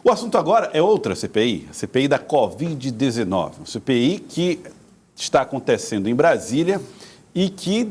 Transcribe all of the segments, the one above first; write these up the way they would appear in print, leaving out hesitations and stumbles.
O assunto agora é outra CPI, a CPI da Covid-19, uma CPI que está acontecendo em Brasília e que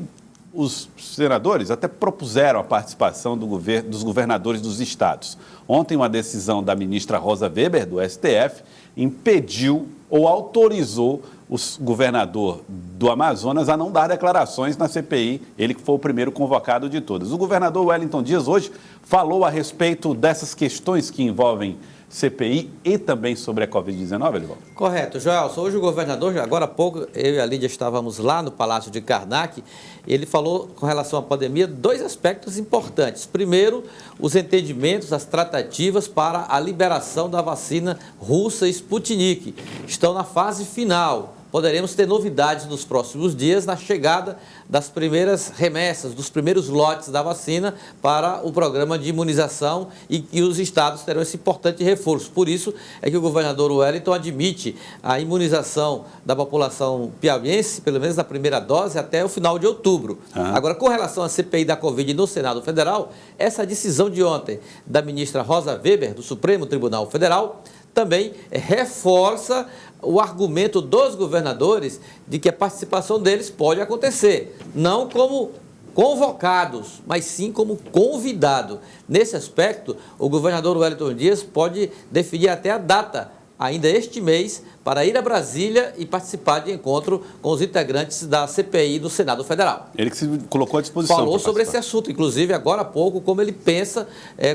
os senadores até propuseram a participação dos governadores dos estados. Ontem, uma decisão da ministra Rosa Weber, do STF, impediu ou autorizou o governador do Amazonas a não dar declarações na CPI, ele que foi o primeiro convocado de todas. O governador Wellington Dias hoje falou a respeito dessas questões que envolvem CPI e também sobre a Covid-19, Elivaldo? Correto, Joelson. Hoje o governador, agora há pouco, eu e a Lídia estávamos lá no Palácio de Karnak, ele falou com relação à pandemia dois aspectos importantes. Primeiro, os entendimentos, as tratativas para a liberação da vacina russa Sputnik. Estão na fase final. Poderemos ter novidades nos próximos dias na chegada das primeiras remessas, dos primeiros lotes da vacina para o programa de imunização e os estados terão esse importante reforço. Por isso é que o governador Wellington admite a imunização da população piauiense, pelo menos na primeira dose, até o final de outubro. Agora, com relação à CPI da Covid no Senado Federal, essa decisão de ontem da ministra Rosa Weber, do Supremo Tribunal Federal, também reforça o argumento dos governadores de que a participação deles pode acontecer, não como convocados, mas sim como convidado. Nesse aspecto, o governador Wellington Dias pode definir até a data, ainda este mês, para ir a Brasília e participar de encontro com os integrantes da CPI do Senado Federal. Ele que se colocou à disposição. Falou sobre esse assunto, inclusive agora há pouco, como ele pensa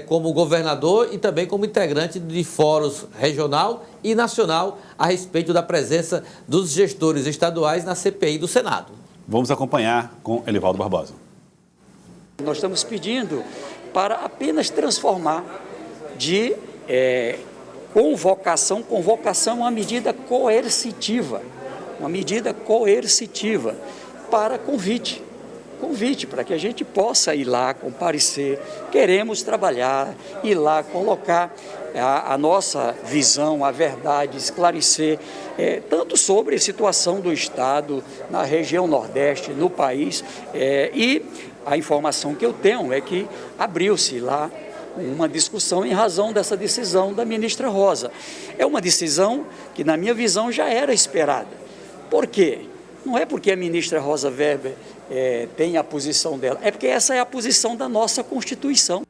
como governador e também como integrante de fóruns regional e nacional a respeito da presença dos gestores estaduais na CPI do Senado. Vamos acompanhar com Elivaldo Barbosa. Nós estamos pedindo para apenas transformar de convocação é uma medida coercitiva, para convite para que a gente possa ir lá, comparecer, queremos trabalhar, ir lá, colocar a nossa visão, a verdade, esclarecer, tanto sobre a situação do Estado, na região Nordeste, no país, e a informação que eu tenho é que abriu-se lá uma discussão em razão dessa decisão da ministra Rosa. É uma decisão que, na minha visão, já era esperada. Por quê? Não é porque a ministra Rosa Weber tem a posição dela, é porque essa é a posição da nossa Constituição.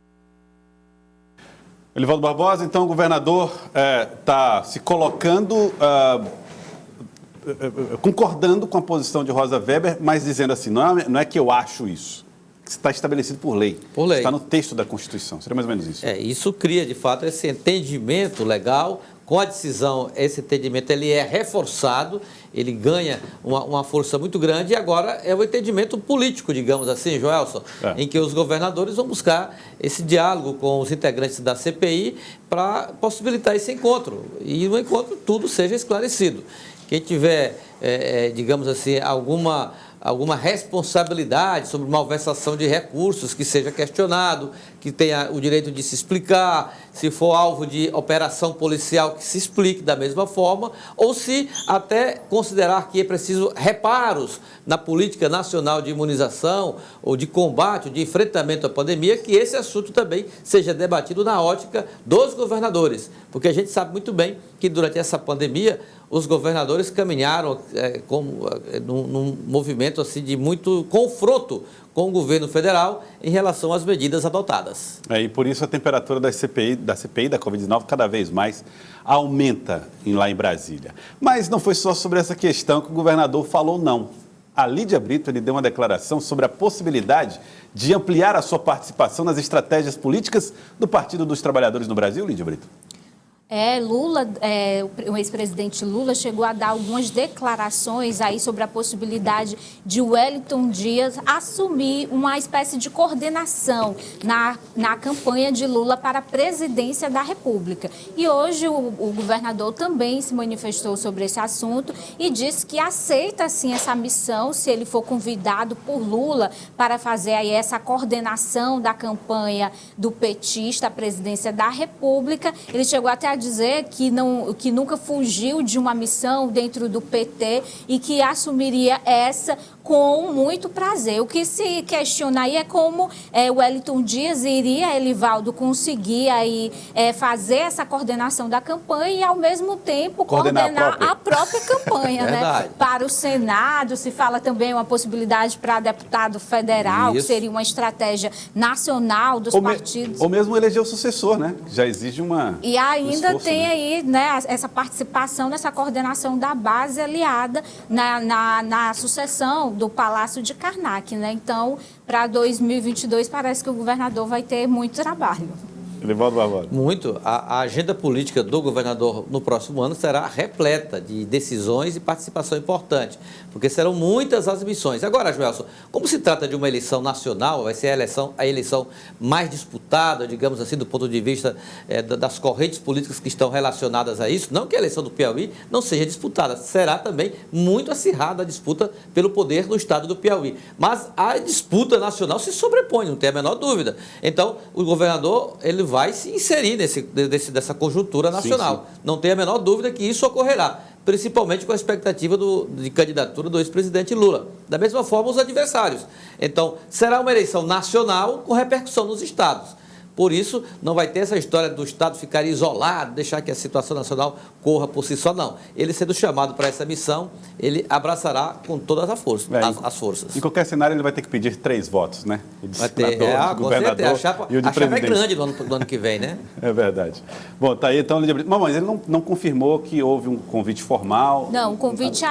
Elivaldo Barbosa, então o governador está se colocando, concordando com a posição de Rosa Weber, mas dizendo assim, não é que eu acho isso. Está estabelecido por lei. Por lei. Está no texto da Constituição. Seria mais ou menos isso. Isso cria, de fato, esse entendimento legal. Com a decisão, esse entendimento ele é reforçado, ele ganha uma força muito grande e agora é o entendimento político, digamos assim, Joelson, em que os governadores vão buscar esse diálogo com os integrantes da CPI para possibilitar esse encontro. E no encontro tudo seja esclarecido. Quem tiver, digamos assim, alguma responsabilidade sobre malversação de recursos que seja questionado, que tenha o direito de se explicar, se for alvo de operação policial que se explique da mesma forma, ou se até considerar que é preciso reparos na política nacional de imunização ou de combate, ou de enfrentamento à pandemia, que esse assunto também seja debatido na ótica dos governadores, porque a gente sabe muito bem que durante essa pandemia os governadores caminharam num movimento assim, de muito confronto com o governo federal em relação às medidas adotadas. E por isso a temperatura da CPI da Covid-19 cada vez mais aumenta lá em Brasília. Mas não foi só sobre essa questão que o governador falou, não. A Lídia Brito ele deu uma declaração sobre a possibilidade de ampliar a sua participação nas estratégias políticas do Partido dos Trabalhadores no Brasil, Lídia Brito. O ex-presidente Lula chegou a dar algumas declarações aí sobre a possibilidade de Wellington Dias assumir uma espécie de coordenação na campanha de Lula para a presidência da República. E hoje o governador também se manifestou sobre esse assunto e disse que aceita sim essa missão, se ele for convidado por Lula para fazer aí essa coordenação da campanha do petista à presidência da República. Ele chegou até a dizer que nunca fugiu de uma missão dentro do PT e que assumiria essa com muito prazer. O que se questiona aí é como o Wellington Dias iria, Elivaldo, conseguir aí fazer essa coordenação da campanha e, ao mesmo tempo, coordenar a própria campanha, né? Para o Senado, se fala também uma possibilidade para deputado federal, que seria uma estratégia nacional dos partidos. Ou mesmo eleger o sucessor, né? Já exige uma... E ainda esforço, tem né? aí, né, essa participação nessa coordenação da base aliada na sucessão do Palácio de Karnak, né? Então, para 2022, parece que o governador vai ter muito trabalho. Elivaldo Barbosa. Muito. A agenda política do governador no próximo ano será repleta de decisões e participação importante, porque serão muitas as missões. Agora, Joelson, como se trata de uma eleição nacional, vai ser a eleição mais disputada, digamos assim, do ponto de vista das correntes políticas que estão relacionadas a isso, não que a eleição do Piauí não seja disputada, será também muito acirrada a disputa pelo poder no estado do Piauí. Mas a disputa nacional se sobrepõe, não tem a menor dúvida. Então, o governador, ele vai se inserir dessa conjuntura nacional. Sim. Não tem a menor dúvida que isso ocorrerá, principalmente com a expectativa de candidatura do ex-presidente Lula. Da mesma forma, os adversários. Então, será uma eleição nacional com repercussão nos estados. Por isso, não vai ter essa história do Estado ficar isolado, deixar que a situação nacional corra por si só, não. Ele sendo chamado para essa missão, ele abraçará com todas as forças. Em qualquer cenário, ele vai ter que pedir 3 votos, né? O de senador, de governador e o de presidente. A chapa é grande no ano que vem, né? É verdade. Bom, tá aí então, Lídia Brito. Mas ele não confirmou que houve um convite formal? Não, o convite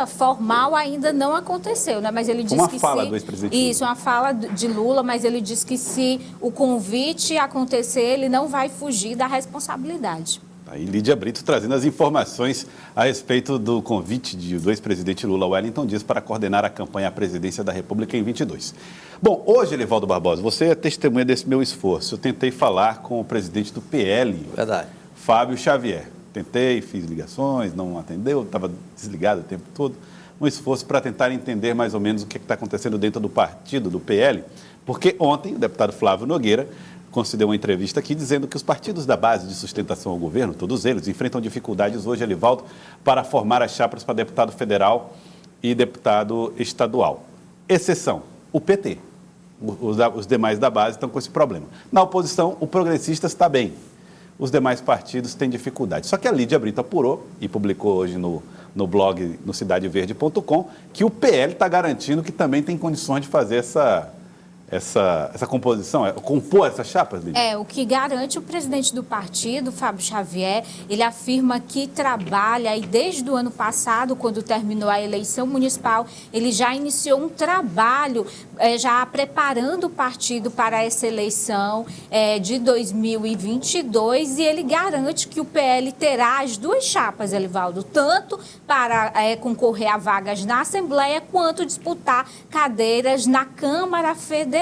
formal ainda não aconteceu, né? Mas ele disse que uma fala do ex-presidente Lula. Isso, uma fala de Lula, mas ele disse que se o convite acontecer, ele não vai fugir da responsabilidade. Aí Lídia Brito trazendo as informações a respeito do convite do ex-presidente Lula, Wellington Dias, para coordenar a campanha à presidência da República em 22. Bom, hoje, Elivaldo Barbosa, você é testemunha desse meu esforço. Eu tentei falar com o presidente do PL, verdade, Fábio Xavier. Tentei, fiz ligações, não atendeu, estava desligado o tempo todo. Um esforço para tentar entender mais ou menos o que está acontecendo dentro do partido, do PL, porque ontem o deputado Flávio Nogueira concedeu uma entrevista aqui dizendo que os partidos da base de sustentação ao governo, todos eles, enfrentam dificuldades hoje, Elivaldo, para formar as chapas para deputado federal e deputado estadual. Exceção, o PT. Os demais da base estão com esse problema. Na oposição, o Progressistas está bem. Os demais partidos têm dificuldade. Só que a Lídia Brito apurou e publicou hoje no blog, no cidadeverde.com, que o PL está garantindo que também tem condições de fazer essa composição, compor essas chapas, Lídia? O que garante o presidente do partido, Fábio Xavier, ele afirma que trabalha, e desde o ano passado, quando terminou a eleição municipal, ele já iniciou um trabalho, já preparando o partido para essa eleição de 2022, e ele garante que o PL terá as 2 chapas, Elivaldo, tanto para concorrer a vagas na Assembleia, quanto disputar cadeiras na Câmara Federal.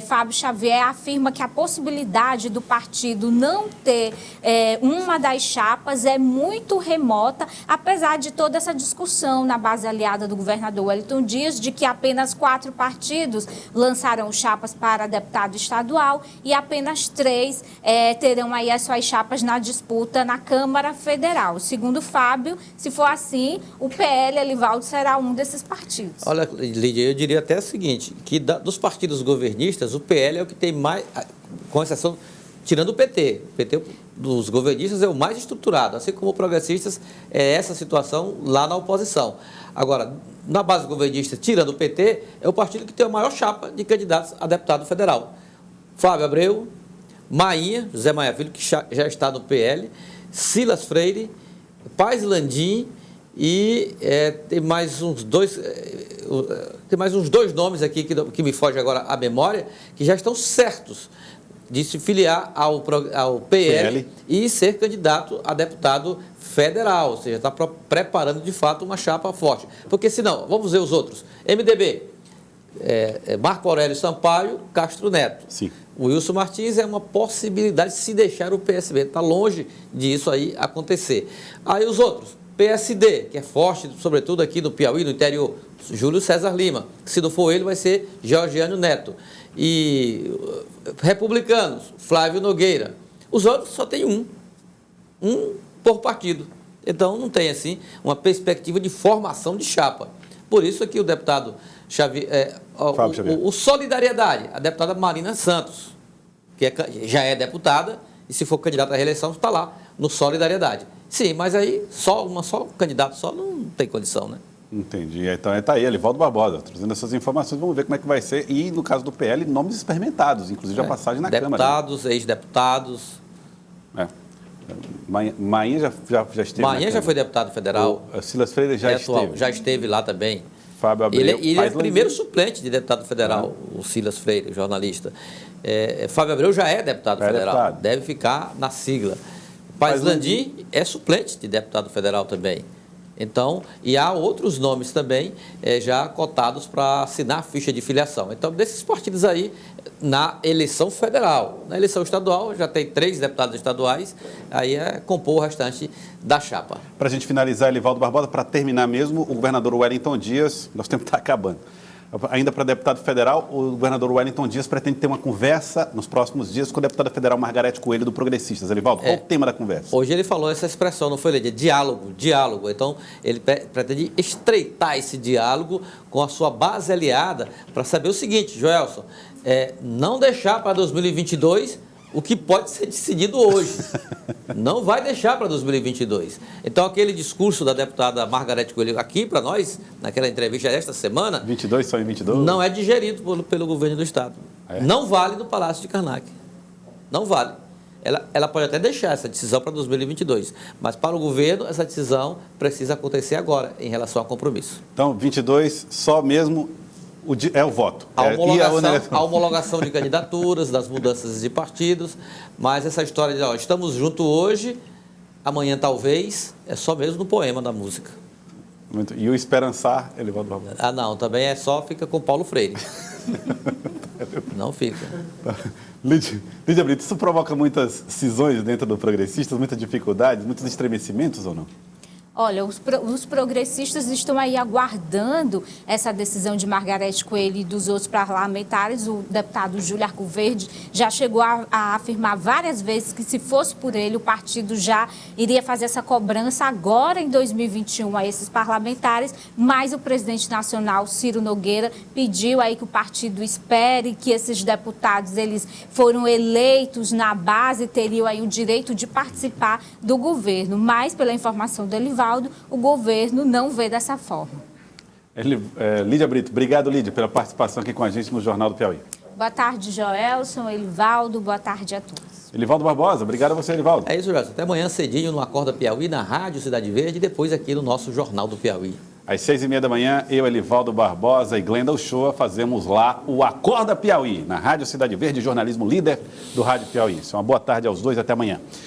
Fábio Xavier afirma que a possibilidade do partido não ter uma das chapas é muito remota, apesar de toda essa discussão na base aliada do governador Wellington Dias, de que apenas 4 partidos lançarão chapas para deputado estadual e apenas 3 terão aí as suas chapas na disputa na Câmara Federal. Segundo Fábio, se for assim, o PL, Elivaldo, será um desses partidos. Olha, Lídia, eu diria até o seguinte, que dos partidos governistas, o PL é o que tem mais, com exceção, tirando o PT. O PT dos governistas é o mais estruturado, assim como o Progressistas é essa situação lá na oposição. Agora, na base governista, tirando o PT, é o partido que tem a maior chapa de candidatos a deputado federal. Fábio Abreu, Mainha, José Maia Filho, que já está no PL, Silas Freire, Paz Landim e tem mais uns 2 nomes aqui que me foge agora à memória, que já estão certos de se filiar ao PL e ser candidato a deputado federal, ou seja, está preparando de fato uma chapa forte. Porque senão, vamos ver os outros, MDB, Marco Aurélio Sampaio, Castro Neto. Sim. O Wilson Martins é uma possibilidade se deixar o PSB, está longe disso aí acontecer. Aí os outros, PSD, que é forte, sobretudo aqui no Piauí, no interior, Júlio César Lima. Se não for ele, vai ser Georgiano Neto. E republicanos, Flávio Nogueira. Os outros só tem um por partido. Então, não tem, assim, uma perspectiva de formação de chapa. Por isso que o deputado Fábio Xavier. o Solidariedade, a deputada Marina Santos, que já é deputada, e se for candidata à reeleição, está lá no Solidariedade. Sim, mas aí só candidato só não tem condição, né? Entendi. Então está aí, Elivaldo Barbosa, trazendo essas informações. Vamos ver como é que vai ser. E no caso do PL, nomes experimentados, inclusive a passagem na Câmara. Deputados, ex-deputados. Mainha já esteve. Mainha já foi deputado federal. O Silas Freire já esteve. Já esteve lá também. Fábio Abreu. Ele é o primeiro suplente de deputado federal, o Silas Freire, jornalista. Fábio Abreu já é deputado federal, deputado. Deve ficar na sigla. Paz Landim é suplente de deputado federal também. Então, e há outros nomes também já cotados para assinar a ficha de filiação. Então, desses partidos aí, na eleição federal. Na eleição estadual, já tem 3 deputados estaduais, aí compor o restante da chapa. Para a gente finalizar, Elivaldo Barbosa, para terminar mesmo, o governador Wellington Dias, nosso tempo está acabando. Ainda para deputado federal, o governador Wellington Dias pretende ter uma conversa nos próximos dias com a deputada federal Margarete Coelho, do Progressistas. Elivaldo, qual o tema da conversa? Hoje ele falou essa expressão, não foi, Lídia? Diálogo. Então, ele pretende estreitar esse diálogo com a sua base aliada para saber o seguinte, Joelson, não deixar para 2022 o que pode ser decidido hoje. Não vai deixar para 2022. Então, aquele discurso da deputada Margarete Coelho aqui para nós, naquela entrevista esta semana... 22, só em 22? Não é digerido pelo governo do Estado. Não vale no Palácio de Karnak. Não vale. Ela pode até deixar essa decisão para 2022, mas para o governo essa decisão precisa acontecer agora, em relação ao compromisso. Então, 22, só mesmo... É o voto. A homologação de candidaturas, das mudanças de partidos, mas essa história de estamos juntos hoje, amanhã talvez, é só mesmo no poema da música. E o esperançar, Elivaldo Barbosa? Não, também fica com Paulo Freire. Não fica. Lídia Brito, isso provoca muitas cisões dentro do Progressistas, muitas dificuldades, muitos estremecimentos ou não? Olha, os progressistas estão aí aguardando essa decisão de Margarete Coelho e dos outros parlamentares. O deputado Júlio Arcoverde já chegou a afirmar várias vezes que, se fosse por ele, o partido já iria fazer essa cobrança agora, em 2021, a esses parlamentares, mas o presidente nacional, Ciro Nogueira, pediu aí que o partido espere, que esses deputados, eles foram eleitos na base, teriam aí o direito de participar do governo, mas, pela informação do Elivaldo, o governo não vê dessa forma. Lídia Brito, obrigado, Lídia, pela participação aqui com a gente no Jornal do Piauí. Boa tarde, Joelson, Elivaldo, boa tarde a todos. Elivaldo Barbosa, obrigado a você, Elivaldo. É isso, Joelson. Até amanhã cedinho no Acorda Piauí, na Rádio Cidade Verde e depois aqui no nosso Jornal do Piauí. Às 6h30 da manhã, eu, Elivaldo Barbosa e Glenda Uchoa fazemos lá o Acorda Piauí, na Rádio Cidade Verde, jornalismo líder do Rádio Piauí. Uma boa tarde aos dois, até amanhã.